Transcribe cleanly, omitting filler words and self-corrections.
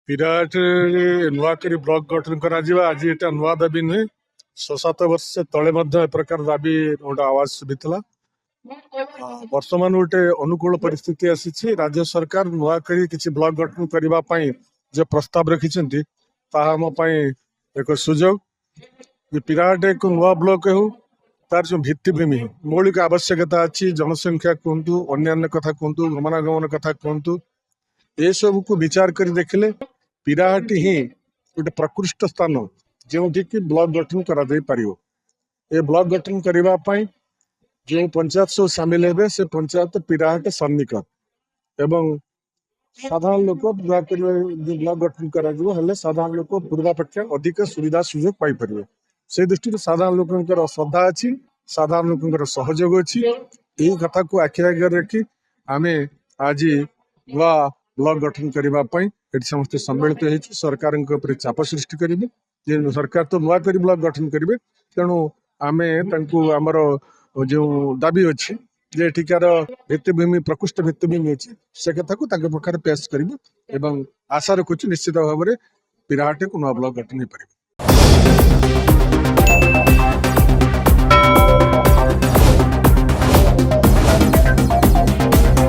Virat नुआकरी block गठन करा आज एटा नुआ दाबी नुहे 6-7 वर्ष तले प्रकार दाबी गोटे आवाज सुबीला वर्तमान गोटे अनुकूल परिस्थिति आसी राज्य सरकार नुआकरी किसी ब्लॉक गठन करने जो प्रस्ताव रखिंट एक सुजोग विराट एक नुआ ब्लॉक हो तार जो भित्तिभूमि मौलिक आवश्यकता अच्छी जनसंख्या कहतु अन्य कथा कहतु गमनागमन कथा कहतु ये सब को विचार कर देखले पिराहाटी ही गोटे प्रकृष्ट स्थान जो कि ब्लॉक गठन करा ये ब्लॉक गठन करने जो पंचायत सब सामिल हे से पंचायत पिराहाट सन्निकट एवं साधारण लोक ब्लॉक गठन कर साधारण लोक पूर्वापेक्षा अधिक सुविधा सुजोग पाई से दृष्टि साधारण लोक श्रद्धा अच्छी साधारण लोक सहयोग अच्छी यही कथा को आखि आगे रखी आम आज नुआ ब्लॉक गठन करने समस्ते सम्मिलित हो सरकार चाप सृष्टि करेंगे सरकार तो नुआ कर ब्लॉक गठन करेंगे तेणु आम आमर जो दाबी अच्छी जे एठिकार भित्तिभूमि प्रकृष्ट भित्तिभूमि अच्छी से कथा को पाखे पेश करेंगे आशा रखुच्छी निश्चित भाव में पिराहाट को नुआ ब्लॉक गठन हो पारे।